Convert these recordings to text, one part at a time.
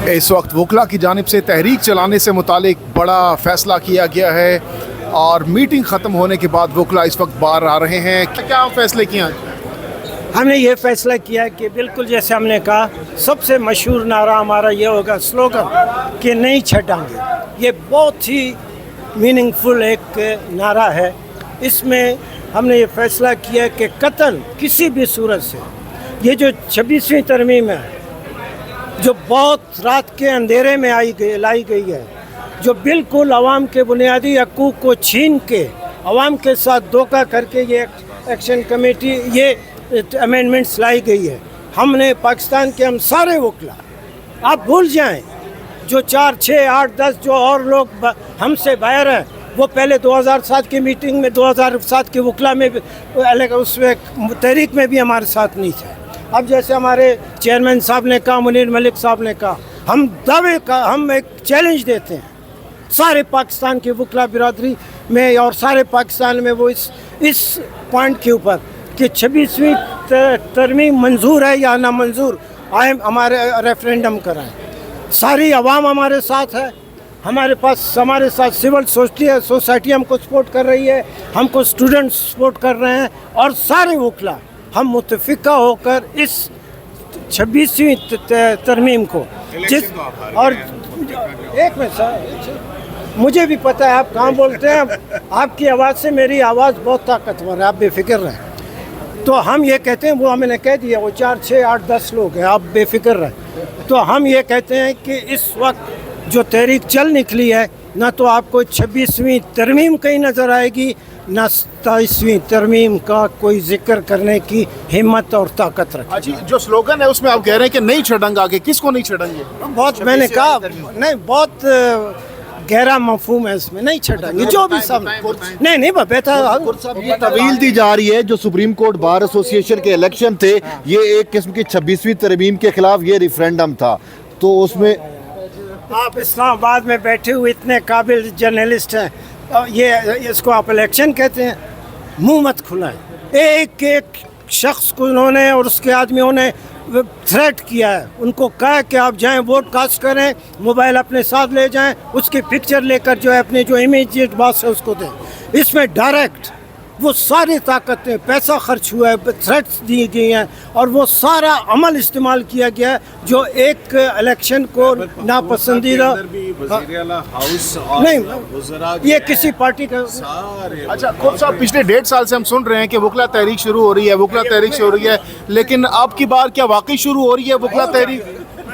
इस वक्त वकला की जानिब से तहरीक चलाने से मुतालिक बड़ा फ़ैसला किया गया है और मीटिंग ख़त्म होने के बाद वकला इस वक्त बाहर आ रहे हैं। क्या फ़ैसले किए? हमने ये फ़ैसला किया है कि बिल्कुल जैसे हमने कहा, सबसे मशहूर नारा हमारा ये होगा, स्लोगन कि नहीं छटांगे। ये बहुत ही मीनिंगफुल एक नारा है। इसमें हमने ये फ़ैसला किया है कि कत्ल किसी भी सूरत से, ये जो 26वीं तरमीम है जो बहुत रात के अंधेरे में लाई गई है, जो बिल्कुल अवाम के बुनियादी हकूक़ को छीन के अवाम के साथ धोखा करके ये एक्शन कमेटी ये अमेंडमेंट्स लाई गई है। हमने पाकिस्तान के हम सारे वकला, आप भूल जाएं जो 4, 6, 8, 10 जो और लोग हमसे बाहर हैं, वो पहले 2007 की मीटिंग में 2007 के वकला में उसमें तहरीक में भी हमारे साथ नहीं थे। अब जैसे हमारे चेयरमैन साहब ने कहा, मुनीर मलिक साहब ने कहा, हम दावे का हम एक चैलेंज देते हैं सारे पाकिस्तान की वकला बिरादरी में और सारे पाकिस्तान में, वो इस पॉइंट के ऊपर कि 26वीं तरमीम मंजूर है या ना मंजूर, आए हमारे रेफरेंडम कराएं। सारी आवाम हमारे साथ है, हमारे साथ सिविल सोसाइटी हमको सपोर्ट कर रही है, हमको स्टूडेंट्स सपोर्ट कर रहे हैं और सारे वकला हम मुत्तफ़िका होकर इस 26वीं तरमीम को और एक मिनट सर, मुझे भी पता है आप कहाँ बोलते हैं, आपकी आवाज़ से मेरी आवाज़ बहुत ताकतवर है, आप बेफिक्र रहें। तो हम ये कहते हैं, वो हमने कह दिया, वो 4, 6, 8, 10 लोग हैं, आप बेफिक्र रहें। तो हम ये कहते हैं कि इस वक्त जो तहरीक चल निकली है, ना तो आपको 26वीं तरमीम कहीं नज़र आएगी, ना 27वीं तरमीम का कोई जिक्र करने की हिम्मत और ताकत रखे। अच्छा, जो स्लोगन है उसमें आप कह रहे हैं कि नहीं छड़ेंगे, आगे किसको नहीं छड़ेंगे? बहुत मैंने कहा नहीं, बहुत गहरा मफहूम है इसमें, नहीं छड़ेंगे जो भी सब नहीं बेहतर तवील दी जा रही है। जो सुप्रीम कोर्ट बार एसोसिएशन के इलेक्शन थे, ये एक किस्म की 26वीं तरमीम के खिलाफ ये रेफरेंडम था, तो उसमें आप इस्लामाबाद में बैठे हुए इतने काबिल जर्नलिस्ट हैं, ये इसको आप इलेक्शन कहते हैं? मुंह मत खुलाएं। एक शख्स को उन्होंने और उसके आदमियों ने थ्रेट किया है, उनको कहा कि आप जाएं वोट कास्ट करें, मोबाइल अपने साथ ले जाएं, उसकी पिक्चर लेकर जो है अपने जो इमीडिएट बॉस है उसको दें। इसमें डायरेक्ट वो सारी ताकतें, पैसा खर्च हुआ है, थ्रेट्स दी गई हैं और वो सारा अमल इस्तेमाल किया गया है जो एक इलेक्शन को नापसंदीदा नहीं, ये किसी पार्टी का। अच्छा खूब साहब, पिछले 1.5 साल से हम सुन रहे हैं कि वकला तहरीक शुरू हो रही है, वकला तहरीक शुरू हो रही है, लेकिन अब की बार क्या वाकई शुरू हो रही है वकला तहरीक?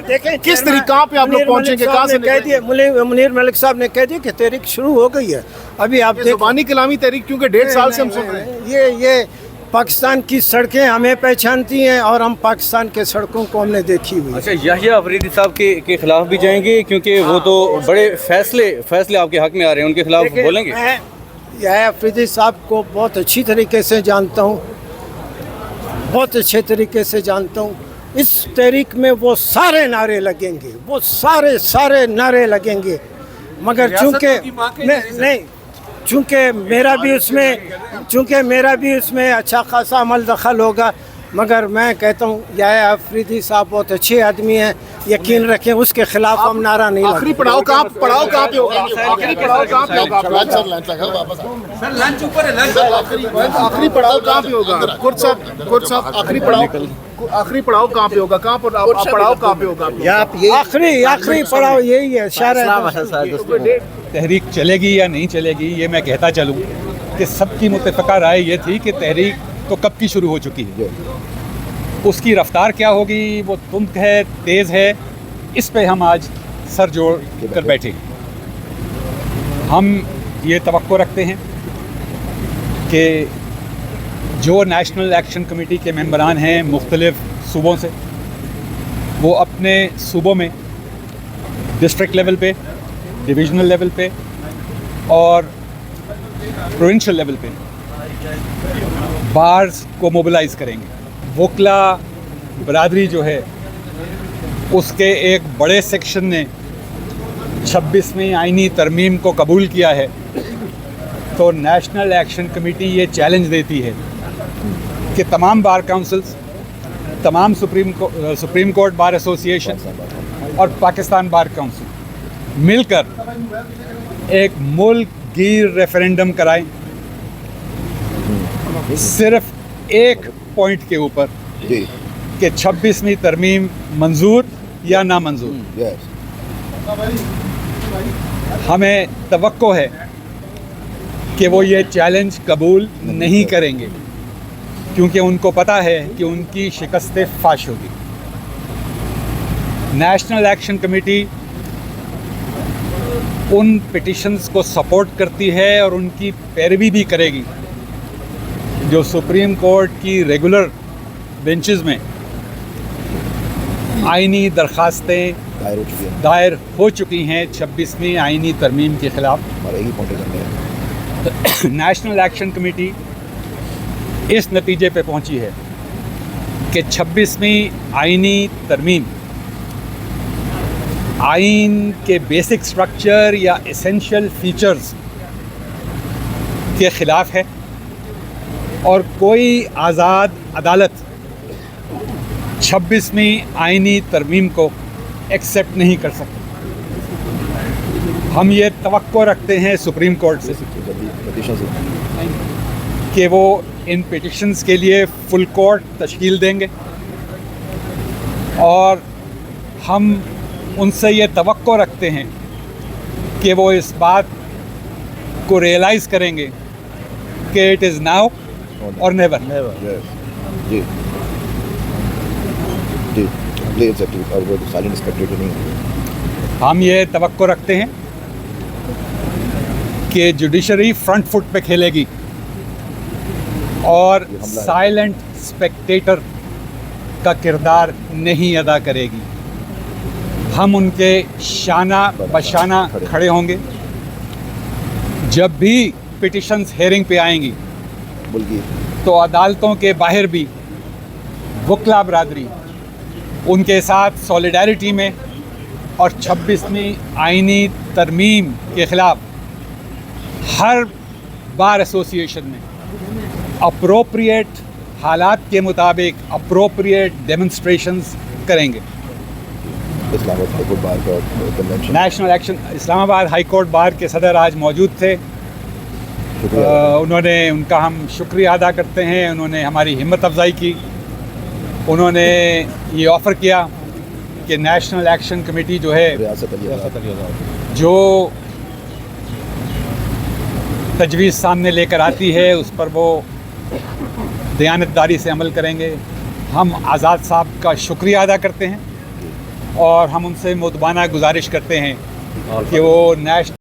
देखें किस तरीका पे आप लोग पहुंचेंगे, कहाँ से कह दिए, मुनीर मलिक साहब ने कह दिया कि तहरीक शुरू हो गई है। अभी आप ज़ुबानी कलामी तहरीक, क्योंकि 1.5 साल से हम सुन रहे हैं। ये पाकिस्तान की सड़कें हमें पहचानती हैं और हम पाकिस्तान के सड़कों को हमने देखी हुई। अच्छा, याहिया अफरीदी साहब के खिलाफ भी जाएंगे, क्योंकि वो तो बड़े फैसले आपके हक में आ रहे हैं, उनके खिलाफ बोलेंगे? मैं याहिया अफरीदी साहब को बहुत अच्छी तरीके से जानता हूँ, बहुत अच्छे तरीके से जानता हूँ। इस तहरीक में वो सारे नारे लगेंगे, वो सारे नारे लगेंगे, मगर चूँकि मेरा भी उसमें अच्छा खासा अमल दखल होगा, मगर मैं कहता हूँ याहिया अफरीदी साहब बहुत अच्छे आदमी हैं, यकीन रखें उसके खिलाफ हम नारा नहीं लगाएंगे। आखिरी पड़ाव कहाँ पे होगा? आखिरी पड़ाव कहाँ पे होगा? आखिरी पड़ाव कहाँ पे होगा? कुर्द साहब, आखिरी पड़ाव कहाँ पे होगा? कहाँ पर पड़ाव कहाँ पे होगा? आखिरी पड़ाव यही है। तहरीक चलेगी या नहीं चलेगी, ये मैं कहता चलूँ कि सबकी मुत्तफ़िका राय ये थी कि तहरीक तो कब की शुरू हो चुकी है, उसकी रफ्तार क्या होगी, वो तुंद है, तेज़ है, इस पे हम आज सर जोड़ कर बैठे। हम ये तवक्को रखते हैं कि जो नेशनल एक्शन कमेटी के मेंबरान हैं मुख्तलिफ़ सूबों से, वो अपने सूबों में डिस्ट्रिक्ट लेवल पे, डिविजनल लेवल पे और प्रोविंशियल लेवल पे बार्स को मोबिलाइज़ करेंगे। वकला बरादरी जो है उसके एक बड़े सेक्शन ने 26वीं आईनी तरमीम को कबूल किया है, तो नेशनल एक्शन कमेटी ये चैलेंज देती है कि तमाम बार काउंसिल्स, तमाम सुप्रीम कोर्ट बार एसोसिएशन और पाकिस्तान बार काउंसिल मिलकर एक मुल्क गिर रेफरेंडम कराएं, सिर्फ एक पॉइंट के ऊपर जी कि 26वीं तरमीम मंजूर या नामंजूर। यस हमें तवक्को है कि वो ये चैलेंज कबूल नहीं करेंगे, क्योंकि उनको पता है कि उनकी शिकस्त फाश होगी। नेशनल एक्शन कमेटी उन पिटिशंस को सपोर्ट करती है और उनकी पैरवी भी करेगी जो सुप्रीम कोर्ट की रेगुलर बेंचेस में आईनी दरखास्तें दायर हो चुकी है, दायर हो चुकी हैं 26वीं आईनी तरमीम के ख़िलाफ़। हमारे एक ही पॉइंट करने हैं। नेशनल एक्शन कमेटी इस नतीजे पे पहुंची है कि 26वीं आईनी तरमीम आइन के बेसिक स्ट्रक्चर या एसेंशियल फीचर्स के ख़िलाफ़ है और कोई आज़ाद अदालत 26वीं आईनी तरमीम को एक्सेप्ट नहीं कर सकती। हम ये तवक्को रखते हैं सुप्रीम कोर्ट से कि वो इन पिटिशंस के लिए फुल कोर्ट तश्कील देंगे और हम उनसे ये तवक्को रखते हैं कि वो इस बात को रियलाइज़ करेंगे कि इट इज़ नाउ और नेवर। जी जी प्लीज और वो साइलेंट स्पेक्टेटर नहीं है। हम ये तवक्को रखते हैं कि जुडिशरी फ्रंट फुट पे खेलेगी और साइलेंट स्पेक्टेटर का किरदार नहीं अदा करेगी। हम उनके शाना बशाना खड़े होंगे जब भी पिटिशंस हेयरिंग पे आएंगी, बल्कि तो अदालतों के बाहर भी वकला बरादरी उनके साथ सॉलिडारिटी में और 26वीं आईनी तरमीम के ख़िलाफ़ हर बार एसोसिएशन में अप्रोप्रिएट हालात के मुताबिक अप्रोप्रिएट डेमोन्स्ट्रेशंस करेंगे। इस्लामाबाद हाई कोर्ट बार का convention, national action Islamabad high court bar के सदर आज मौजूद थे। उन्होंने उनका हम शुक्रिया अदा करते हैं। उन्होंने हमारी हिम्मत अफजाई की। उन्होंने ये ऑफ़र किया कि नेशनल एक्शन कमेटी जो है रियासत अली आज़ाद जो तजवीज़ सामने लेकर आती है उस पर वो दयानतदारी से अमल करेंगे। हम आज़ाद साहब का शुक्रिया अदा करते हैं और हम उनसे मुतबाना गुजारिश करते हैं कि वो नेशनल